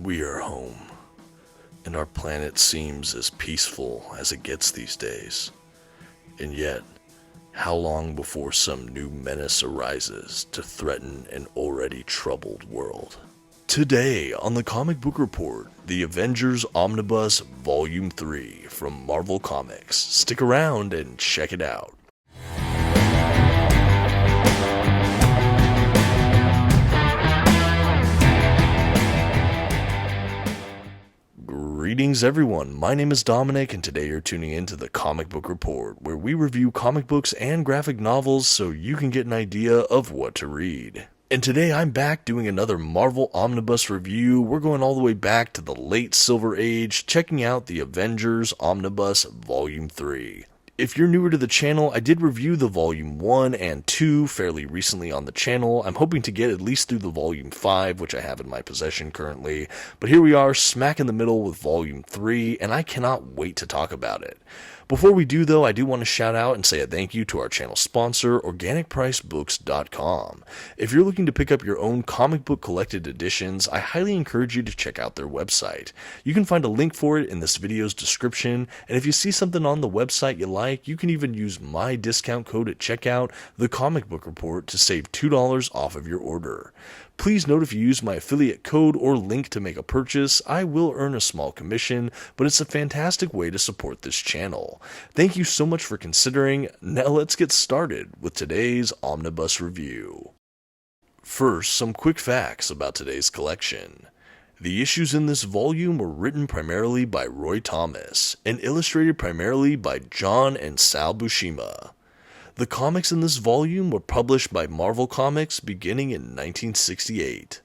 We are home, and our planet seems as peaceful as it gets these days. And yet, how long before some new menace arises to threaten an already troubled world? Today on the Comic Book Report, the Avengers Omnibus Volume 3 from Marvel Comics. Stick around and check it out. Greetings everyone, my name is Dominic and today you're tuning in to the Comic Book Report, where we review comic books and graphic novels so you can get an idea of what to read. And today I'm back doing another Marvel Omnibus review. We're going all the way back to the late Silver Age, checking out the Avengers Omnibus Volume 3. If you're newer to the channel, I did review the Volume 1 and 2 fairly recently on the channel. I'm hoping to get at least through the Volume 5, which I have in my possession currently. But here we are, smack in the middle with Volume 3, and I cannot wait to talk about it. Before we do though, I do want to shout out and say a thank you to our channel sponsor, OrganicPriceBooks.com. If you're looking to pick up your own comic book collected editions, I highly encourage you to check out their website. You can find a link for it in this video's description, and if you see something on the website you like, you can even use my discount code at checkout, TheComicBookReport, to save $2 off of your order. Please note if you use my affiliate code or link to make a purchase, I will earn a small commission, but it's a fantastic way to support this channel. Thank you so much for considering. Now let's get started with today's Omnibus review. First, some quick facts about today's collection. The issues in this volume were written primarily by Roy Thomas and illustrated primarily by John and Sal Buscema. The comics in this volume were published by Marvel Comics beginning in 1968.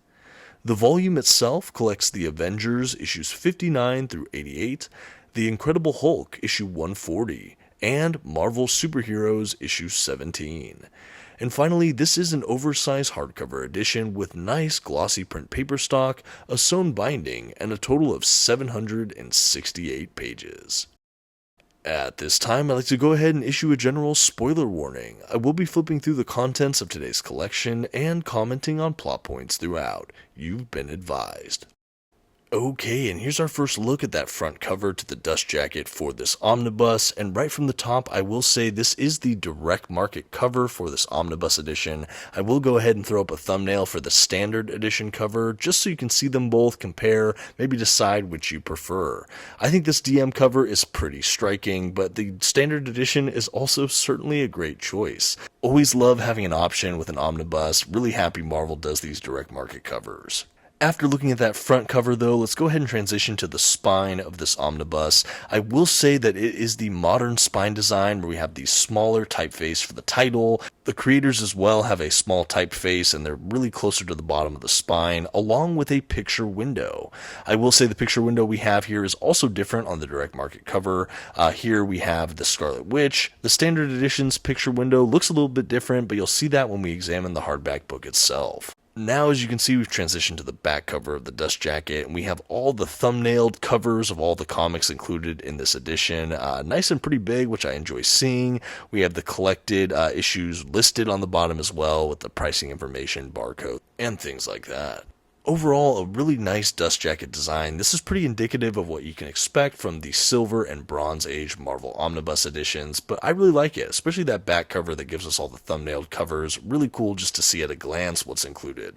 The volume itself collects The Avengers issues 59 through 88, The Incredible Hulk issue 140, and Marvel Superheroes issue 17. And finally, this is an oversized hardcover edition with nice glossy print paper stock, a sewn binding, and a total of 768 pages. At this time, I'd like to go ahead and issue a general spoiler warning. I will be flipping through the contents of today's collection and commenting on plot points throughout. You've been advised. Okay, and here's our first look at that front cover to the dust jacket for this omnibus, and right from the top I will say this is the direct market cover for this omnibus edition. I will go ahead and throw up a thumbnail for the standard edition cover just so you can see them both, compare, maybe decide which you prefer. I think this DM cover is pretty striking, but the standard edition is also certainly a great choice. Always love having an option with an omnibus, really happy Marvel does these direct market covers. After looking at that front cover though, let's go ahead and transition to the spine of this omnibus. I will say that it is the modern spine design where we have the smaller typeface for the title. The creators as well have a small typeface and they're really closer to the bottom of the spine, along with a picture window. I will say the picture window we have here is also different on the direct market cover. Here we have the Scarlet Witch. The standard edition's picture window looks a little bit different, but you'll see that when we examine the hardback book itself. Now, as you can see, we've transitioned to the back cover of the dust jacket, and we have all the thumbnailed covers of all the comics included in this edition. Nice and pretty big, which I enjoy seeing. We have the collected issues listed on the bottom as well, with the pricing information, barcode, and things like that. Overall, a really nice dust jacket design. This is pretty indicative of what you can expect from the Silver and Bronze Age Marvel Omnibus editions, but I really like it, especially that back cover that gives us all the thumbnailed covers. Really cool just to see at a glance what's included.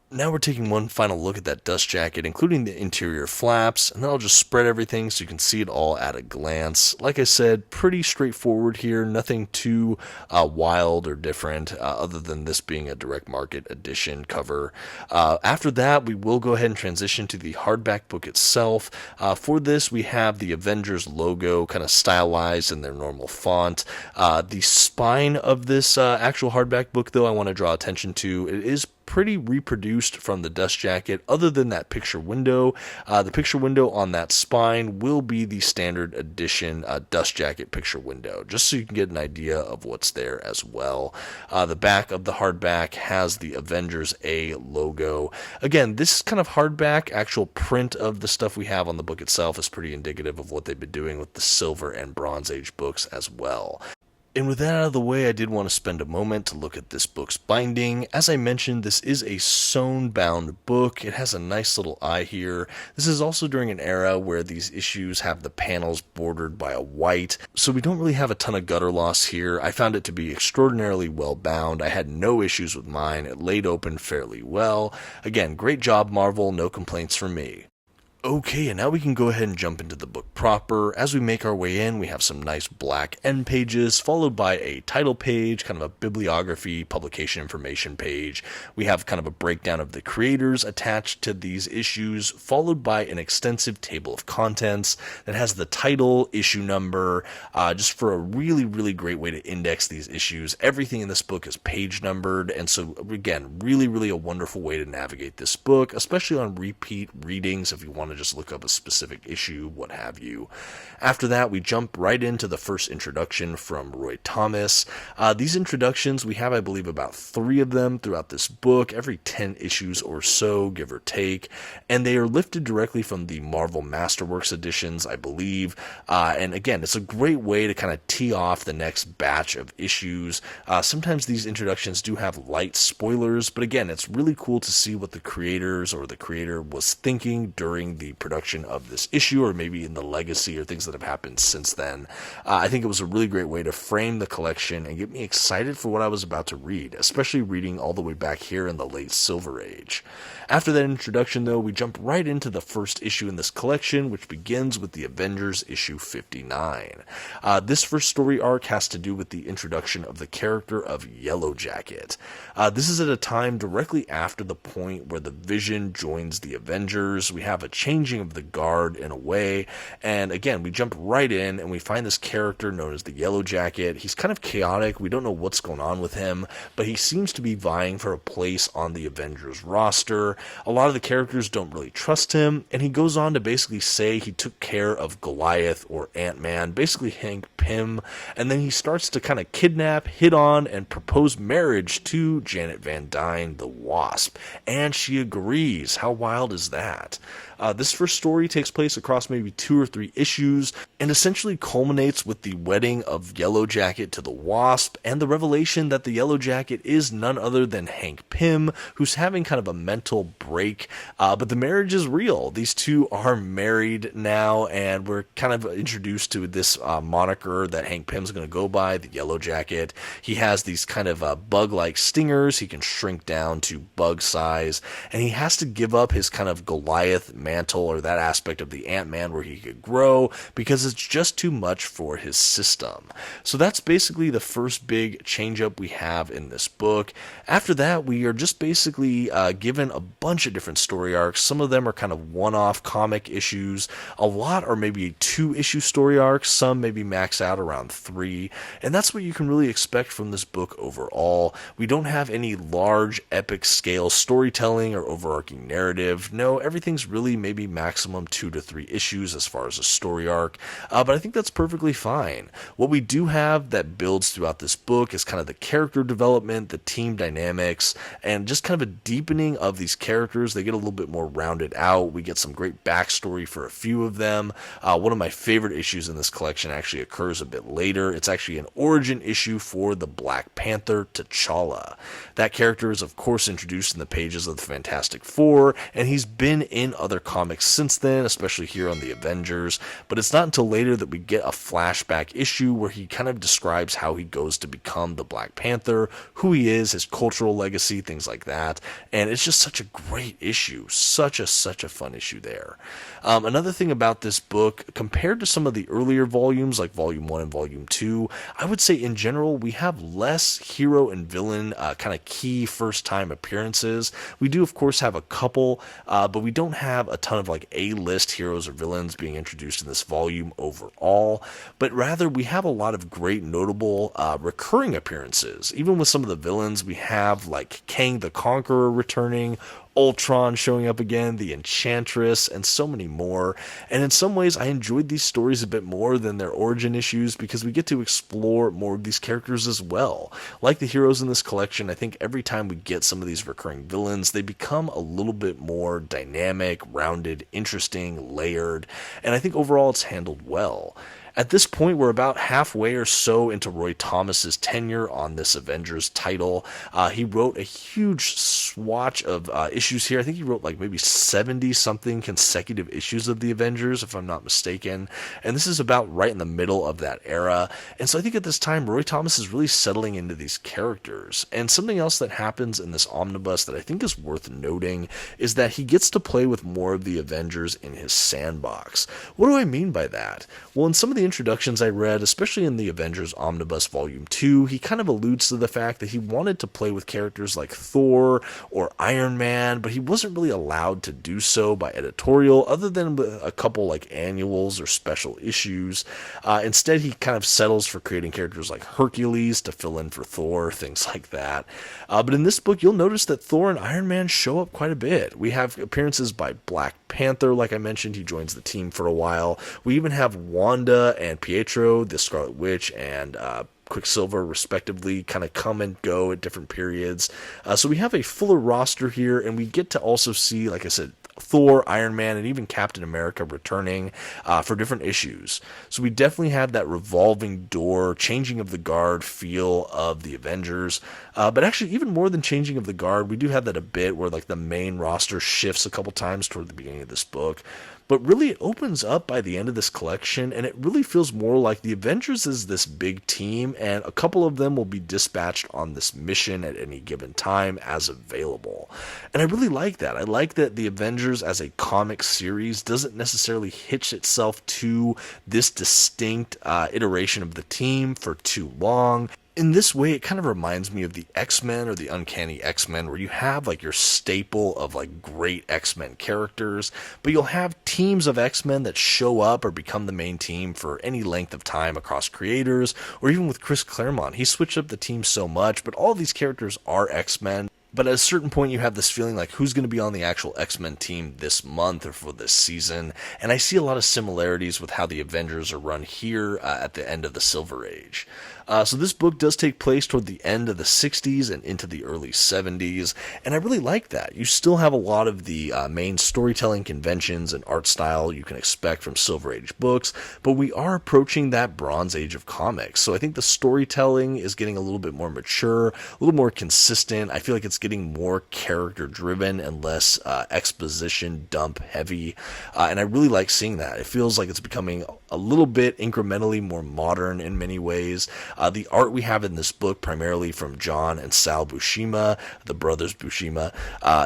Now we're taking one final look at that dust jacket, including the interior flaps, and then I'll just spread everything so you can see it all at a glance. Like I said, pretty straightforward here, nothing too wild or different, other than this being a direct market edition cover. After that, we will go ahead and transition to the hardback book itself. For this, we have the Avengers logo kind of stylized in their normal font. The spine of this actual hardback book, though, I want to draw attention to, it is pretty reproduced from the dust jacket other than that picture window. The picture window on that spine will be the standard edition dust jacket picture window, just so you can get an idea of what's there as well. The back of the hardback has the Avengers A logo. Again, this kind of hardback actual print of the stuff we have on the book itself is pretty indicative of what they've been doing with the Silver and Bronze Age books as well. And with that out of the way, I did want to spend a moment to look at this book's binding. As I mentioned, this is a sewn-bound book. It has a nice little eye here. This is also during an era where these issues have the panels bordered by a white, so we don't really have a ton of gutter loss here. I found it to be extraordinarily well bound. I had no issues with mine. It laid open fairly well. Again, great job, Marvel. No complaints from me. Okay, and now we can go ahead and jump into the book proper. As we make our way in, we have some nice black end pages, followed by a title page, kind of a bibliography, publication information page. We have kind of a breakdown of the creators attached to these issues, followed by an extensive table of contents that has the title, issue number, just for a really, really great way to index these issues. Everything in this book is page numbered, and so, again, really, really a wonderful way to navigate this book, especially on repeat readings if you want to just look up a specific issue, what have you. After that, we jump right into the first introduction from Roy Thomas. These introductions, we have, I believe, about 3 of them throughout this book, every 10 issues or so, give or take, and they are lifted directly from the Marvel Masterworks editions, I believe, and again, it's a great way to kind of tee off the next batch of issues. Sometimes these introductions do have light spoilers, but again, it's really cool to see what the creators or the creator was thinking during the production of this issue, or maybe in the legacy or things that have happened since then. I think it was a really great way to frame the collection and get me excited for what I was about to read, especially reading all the way back here in the late Silver Age. After that introduction, though, we jump right into the first issue in this collection, which begins with the Avengers issue 59. This first story arc has to do with the introduction of the character of Yellow Jacket. This is at a time directly after the point where the Vision joins the Avengers. We have a changing of the guard in a way, and again, we jump right in and we find this character known as the Yellow Jacket. He's kind of chaotic. We don't know what's going on with him, but he seems to be vying for a place on the Avengers roster. A lot of the characters don't really trust him, and he goes on to basically say he took care of Goliath or Ant-Man, basically Hank Pym, and then he starts to kind of kidnap, hit on, and propose marriage to Janet Van Dyne, the Wasp, and she agrees. How wild is that? This first story takes place across maybe 2 or 3 issues and essentially culminates with the wedding of Yellow Jacket to the Wasp and the revelation that the Yellow Jacket is none other than Hank Pym, who's having kind of a mental break, but the marriage is real. These two are married now, and we're kind of introduced to this moniker that Hank Pym's going to go by, the Yellow Jacket. He has these kind of bug-like stingers. He can shrink down to bug size, and he has to give up his kind of Goliath mantle, or that aspect of the Ant-Man where he could grow, because it's just too much for his system. So that's basically the first big change-up we have in this book. After that, we are just basically given a bunch of different story arcs. Some of them are kind of one-off comic issues. A lot are maybe 2-issue story arcs. Some maybe max out around 3. And that's what you can really expect from this book overall. We don't have any large epic scale storytelling or overarching narrative. No, everything's really maybe maximum 2 to 3 issues as far as a story arc, but I think that's perfectly fine. What we do have that builds throughout this book is kind of the character development, the team dynamics, and just kind of a deepening of these characters. They get a little bit more rounded out. We get some great backstory for a few of them. One of my favorite issues in this collection actually occurs a bit later. It's actually an origin issue for the Black Panther, T'Challa. That character is of course introduced in the pages of the Fantastic Four, and he's been in other comics since then, especially here on the Avengers, but it's not until later that we get a flashback issue where he kind of describes how he goes to become the Black Panther, who he is, his cultural legacy, things like that, and it's just such a great issue, such a fun issue there. Another thing about this book, compared to some of the earlier volumes, like Volume 1 and Volume 2, I would say in general we have less hero and villain kind of key first-time appearances. We do, of course, have a couple, but we don't have a ton of like A-list heroes or villains being introduced in this volume overall, but rather we have a lot of great notable recurring appearances. Even with some of the villains, we have like Kang the Conqueror returning, Ultron showing up again, the Enchantress, and so many more. And in some ways, I enjoyed these stories a bit more than their origin issues because we get to explore more of these characters as well. Like the heroes in this collection, I think every time we get some of these recurring villains, they become a little bit more dynamic, rounded, interesting, layered, and I think overall it's handled well. At this point, we're about halfway or so into Roy Thomas's tenure on this Avengers title. He wrote a huge swatch of issues here. I think he wrote like maybe 70-something consecutive issues of the Avengers, if I'm not mistaken. And this is about right in the middle of that era. And so I think at this time, Roy Thomas is really settling into these characters. And something else that happens in this omnibus that I think is worth noting is that he gets to play with more of the Avengers in his sandbox. What do I mean by that? Well, in some of the introductions I read, especially in the Avengers Omnibus Volume 2, he kind of alludes to the fact that he wanted to play with characters like Thor or Iron Man, but he wasn't really allowed to do so by editorial, other than a couple like annuals or special issues. Instead, he kind of settles for creating characters like Hercules to fill in for Thor, things like that. But in this book, you'll notice that Thor and Iron Man show up quite a bit. We have appearances by Black Panther, like I mentioned, he joins the team for a while. We even have Wanda and Pietro, the Scarlet Witch, and Quicksilver, respectively, kind of come and go at different periods. So we have a fuller roster here, and we get to also see, like I said, Thor, Iron Man, and even Captain America returning for different issues. So we definitely have that revolving door, changing of the guard feel of the Avengers. But actually, even more than changing of the guard, we do have that a bit where like the main roster shifts a couple times toward the beginning of this book. But really, it opens up by the end of this collection, and it really feels more like the Avengers is this big team, and a couple of them will be dispatched on this mission at any given time as available. And I really like that. I like that the Avengers as a comic series doesn't necessarily hitch itself to this distinct iteration of the team for too long. In this way, it kind of reminds me of the X-Men or the Uncanny X-Men, where you have like your staple of like great X-Men characters, but you'll have teams of X-Men that show up or become the main team for any length of time across creators, or even with Chris Claremont. He switched up the team so much, but all of these characters are X-Men. But at a certain point, you have this feeling like who's going to be on the actual X-Men team this month or for this season. And I see a lot of similarities with how the Avengers are run here at the end of the Silver Age. So this book does take place toward the end of the 60s and into the early 70s, and I really like that. You still have a lot of the main storytelling conventions and art style you can expect from Silver Age books, but we are approaching that Bronze Age of comics. So I think the storytelling is getting a little bit more mature, a little more consistent. I feel like it's getting more character-driven and less exposition dump heavy, and I really like seeing that. It feels like it's becoming a little bit incrementally more modern in many ways. The art we have in this book, primarily from John and Sal Buscema, the brothers Buscema,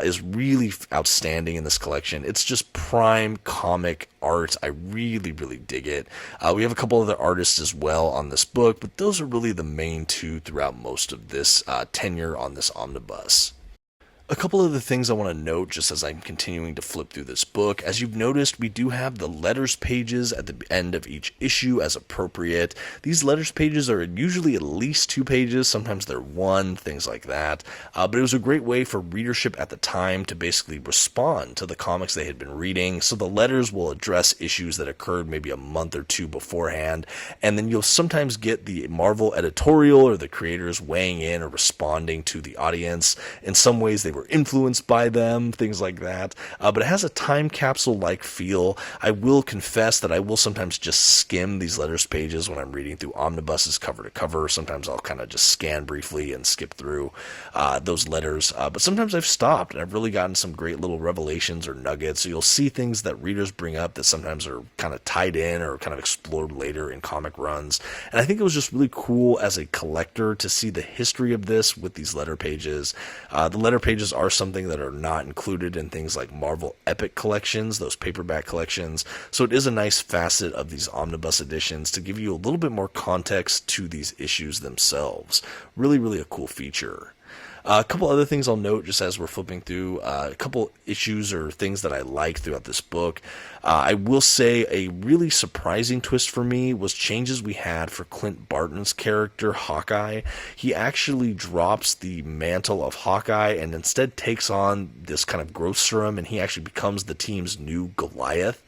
is really outstanding in this collection. It's just prime comic art. I really, really dig it. We have a couple other artists as well on this book, but those are really the main two throughout most of this tenure on this omnibus. A couple of the things I want to note just as I'm continuing to flip through this book. As you've noticed, we do have the letters pages at the end of each issue as appropriate. These letters pages are usually at least 2 pages, sometimes they're 1, things like that. But it was a great way for readership at the time to basically respond to the comics they had been reading. So the letters will address issues that occurred maybe a month or 2 beforehand, and then you'll sometimes get the Marvel editorial or the creators weighing in or responding to the audience. In some ways, they were influenced by them, things like that. But it has a time capsule-like feel. I will confess that I will sometimes just skim these letters pages when I'm reading through omnibuses cover to cover. Sometimes I'll kind of just scan briefly and skip through those letters. But sometimes I've stopped and I've really gotten some great little revelations or nuggets. So you'll see things that readers bring up that sometimes are kind of tied in or kind of explored later in comic runs. And I think it was just really cool as a collector to see the history of this with these letter pages. The letter pages are something that are not included in things like Marvel Epic collections, those paperback collections. So it is a nice facet of these omnibus editions to give you a little bit more context to these issues themselves. Really, really a cool feature. A couple other things I'll note just as we're flipping through, a couple issues or things that I like throughout this book. I will say a really surprising twist for me was changes we had for Clint Barton's character, Hawkeye. He actually drops the mantle of Hawkeye and instead takes on this kind of growth serum, and he actually becomes the team's new Goliath.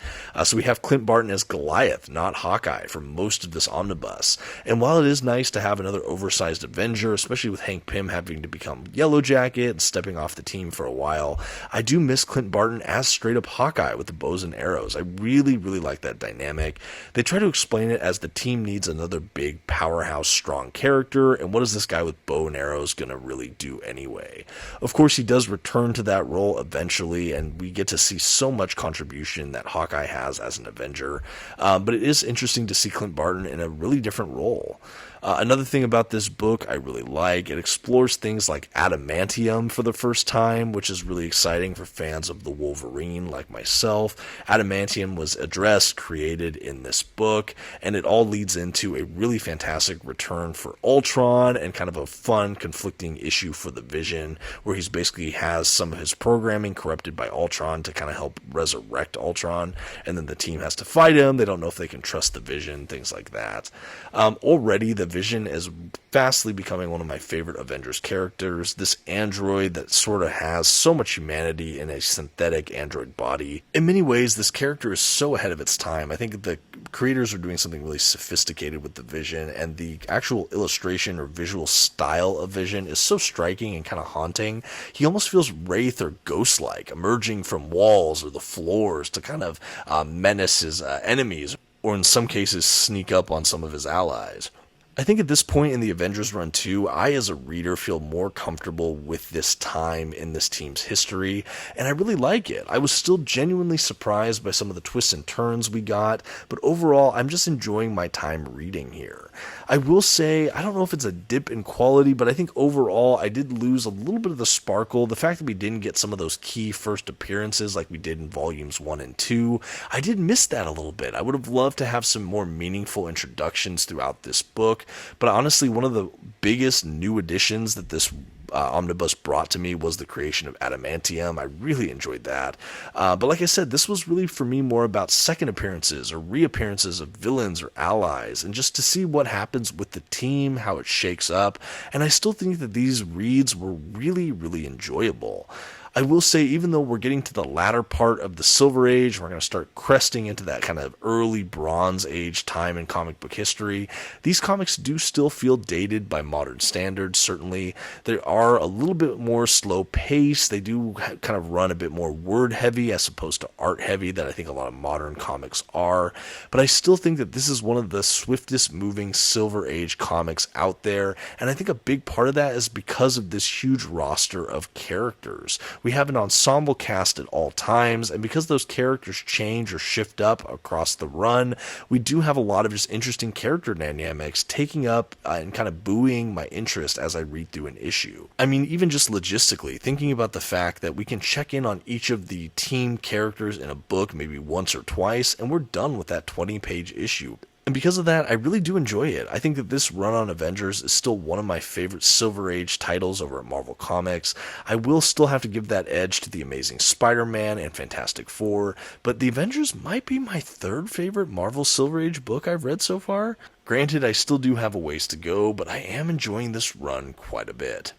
So we have Clint Barton as Goliath, not Hawkeye, for most of this omnibus. And while it is nice to have another oversized Avenger, especially with Hank Pym having to become Yellow Jacket and stepping off the team for a while. I do miss Clint Barton as straight up Hawkeye with the bows and arrows. I really, really like that dynamic. They try to explain it as the team needs another big powerhouse strong character, and what is this guy with bow and arrows gonna really do anyway? Of course, he does return to that role eventually, and we get to see so much contribution that Hawkeye has as an Avenger, but it is interesting to see Clint Barton in a really different role. Another thing about this book I really like, it explores things like adamantium for the first time, which is really exciting for fans of the Wolverine like myself. Adamantium was addressed, created in this book, and it all leads into a really fantastic return for Ultron and kind of a fun, conflicting issue for the Vision, where he's basically has some of his programming corrupted by Ultron to kind of help resurrect Ultron, and then the team has to fight him. They don't know if they can trust the Vision, things like that. Already, the Vision is fastly becoming one of my favorite Avengers characters. This android that sort of has so much humanity in a synthetic android body. In many ways, this character is so ahead of its time. I think the creators are doing something really sophisticated with the Vision, and the actual illustration or visual style of Vision is so striking and kind of haunting. He almost feels wraith or ghost-like, emerging from walls or the floors to kind of menace his enemies, or in some cases sneak up on some of his allies. I think at this point in the Avengers run too, I as a reader feel more comfortable with this time in this team's history, and I really like it. I was still genuinely surprised by some of the twists and turns we got, but overall I'm just enjoying my time reading here. I will say, I don't know if it's a dip in quality, but I think overall I did lose a little bit of the sparkle. The fact that we didn't get some of those key first appearances like we did in volumes 1 and 2, I did miss that a little bit. I would have loved to have some more meaningful introductions throughout this book. But honestly, one of the biggest new additions that this omnibus brought to me was the creation of adamantium. I really enjoyed that. But like I said, this was really for me more about second appearances or reappearances of villains or allies, and just to see what happens with the team, how it shakes up. And I still think that these reads were really, really enjoyable. I will say, even though we're getting to the latter part of the Silver Age, we're going to start cresting into that kind of early Bronze Age time in comic book history, these comics do still feel dated by modern standards, certainly. They are a little bit more slow pace. They do kind of run a bit more word heavy as opposed to art heavy that I think a lot of modern comics are. But I still think that this is one of the swiftest moving Silver Age comics out there, and I think a big part of that is because of this huge roster of characters. We have an ensemble cast at all times, and because those characters change or shift up across the run, we do have a lot of just interesting character dynamics taking up and kind of buoying my interest as I read through an issue. I mean, even just logistically, thinking about the fact that we can check in on each of the team characters in a book maybe once or twice, and we're done with that 20-page issue. And because of that, I really do enjoy it. I think that this run on Avengers is still one of my favorite Silver Age titles over at Marvel Comics. I will still have to give that edge to The Amazing Spider-Man and Fantastic Four, but The Avengers might be my third favorite Marvel Silver Age book I've read so far. Granted, I still do have a ways to go, but I am enjoying this run quite a bit.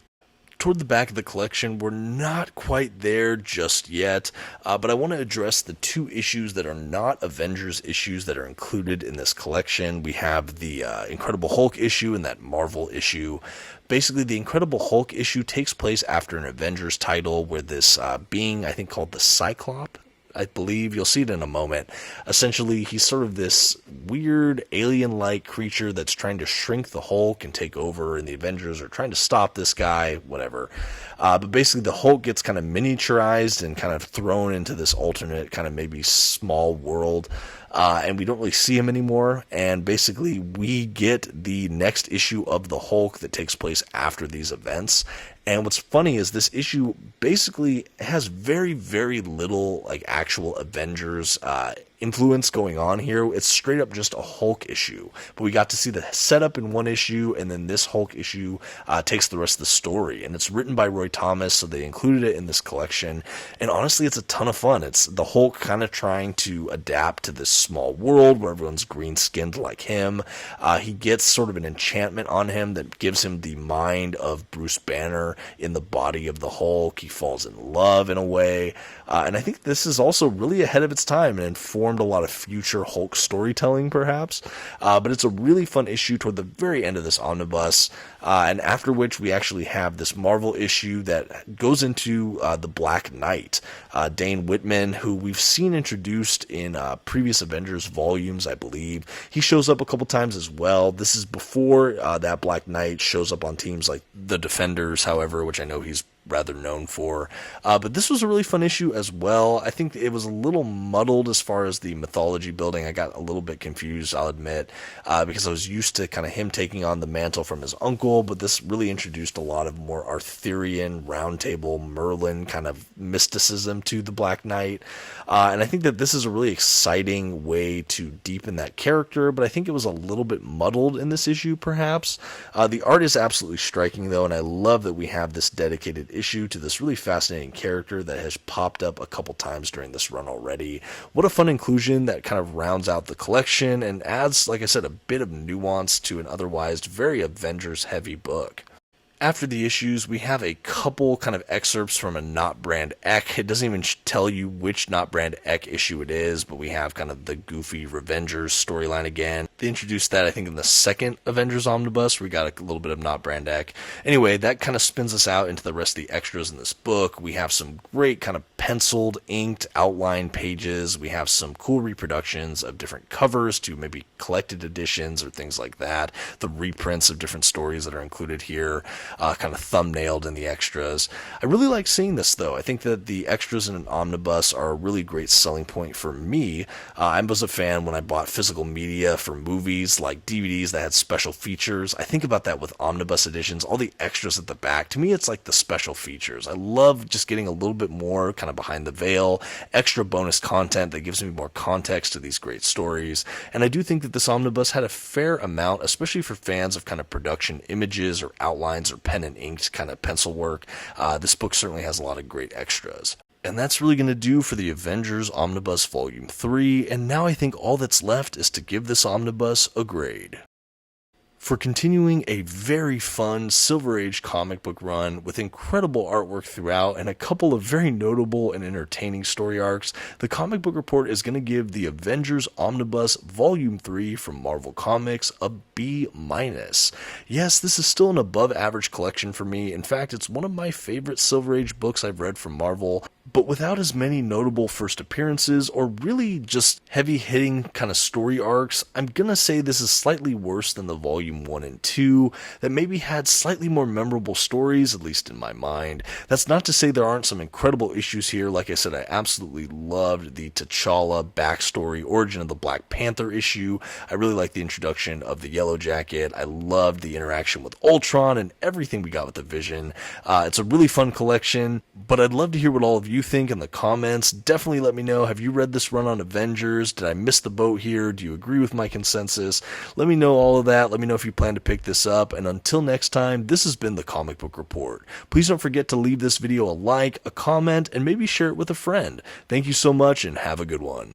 Toward the back of the collection, we're not quite there just yet, but I want to address the two issues that are not Avengers issues that are included in this collection. We have the Incredible Hulk issue and that Marvel issue. Basically, the Incredible Hulk issue takes place after an Avengers title where this being, I think called the Cyclops, I believe, you'll see it in a moment. Essentially, he's sort of this weird alien-like creature that's trying to shrink the Hulk and take over, and the Avengers are trying to stop this guy, whatever. But basically, the Hulk gets kind of miniaturized and kind of thrown into this alternate kind of maybe small world, and we don't really see him anymore. And basically, we get the next issue of the Hulk that takes place after these events. And what's funny is this issue basically has very, very little like actual Avengers influence going on here. It's straight up just a Hulk issue. But we got to see the setup in one issue, and then this Hulk issue takes the rest of the story. And it's written by Roy Thomas, so they included it in this collection. And honestly, it's a ton of fun. It's the Hulk kind of trying to adapt to this small world where everyone's green-skinned like him. He gets sort of an enchantment on him that gives him the mind of Bruce Banner in the body of the Hulk. He falls in love in a way. And I think this is also really ahead of its time and informed informed a lot of future Hulk storytelling, perhaps. But it's a really fun issue toward the very end of this omnibus, and after which we actually have this Marvel issue that goes into the Black Knight, Dane Whitman, who we've seen introduced in previous Avengers volumes, I believe. He shows up a couple times as well. This is before that Black Knight shows up on teams like the Defenders, however, which I know he's rather known for. But this was a really fun issue as well. I think it was a little muddled as far as the mythology building. I got a little bit confused, I'll admit, because I was used to kind of him taking on the mantle from his uncle, but this really introduced a lot of more Arthurian, Round Table, Merlin kind of mysticism to the Black Knight. And I think that this is a really exciting way to deepen that character, but I think it was a little bit muddled in this issue, perhaps. The art is absolutely striking, though, and I love that we have this dedicated issue to this really fascinating character that has popped up a couple times during this run already. What a fun inclusion that kind of rounds out the collection and adds, like I said, a bit of nuance to an otherwise very Avengers-heavy book. After the issues, we have a couple kind of excerpts from a Not Brand Ek. It doesn't even tell you which Not Brand Ek issue it is, but we have kind of the goofy Revengers storyline again. They introduced that, I think, in the second Avengers Omnibus. We got a little bit of Not Brand Ek. Anyway, that kind of spins us out into the rest of the extras in this book. We have some great kind of penciled, inked outline pages. We have some cool reproductions of different covers to maybe collected editions or things like that. The reprints of different stories that are included here. Kind of thumbnailed in the extras. I really like seeing this, though. I think that the extras in an omnibus are a really great selling point for me. I was a fan when I bought physical media for movies, like DVDs that had special features. I think about that with omnibus editions, all the extras at the back. To me, it's like the special features. I love just getting a little bit more kind of behind the veil, extra bonus content that gives me more context to these great stories. And I do think that this omnibus had a fair amount, especially for fans of kind of production images or outlines or pen and inked kind of pencil work. This book certainly has a lot of great extras. And that's really going to do for the Avengers Omnibus Volume 3, and now I think all that's left is to give this omnibus a grade. For continuing a very fun Silver Age comic book run with incredible artwork throughout and a couple of very notable and entertaining story arcs, the Comic Book Report is going to give the Avengers Omnibus Volume 3 from Marvel Comics a B-. Yes, this is still an above average collection for me. In fact, it's one of my favorite Silver Age books I've read from Marvel, but without as many notable first appearances or really just heavy-hitting kind of story arcs, I'm gonna say this is slightly worse than the Volume 1 and 2 that maybe had slightly more memorable stories, at least in my mind. That's not to say there aren't some incredible issues here. Like I said, I absolutely loved the T'Challa backstory, Origin of the Black Panther issue. I really liked the introduction of the Yellow Jacket. I loved the interaction with Ultron and everything we got with the Vision. It's a really fun collection, but I'd love to hear what all of you think in the comments. Definitely let me know, have you read this run on Avengers? Did I miss the boat here? Do you agree with my consensus? Let me know all of that. Let me know if you plan to pick this up, and until next time, this has been the Comic Book Report. Please don't forget to leave this video a like, a comment, and maybe share it with a friend. Thank you so much, and have a good one.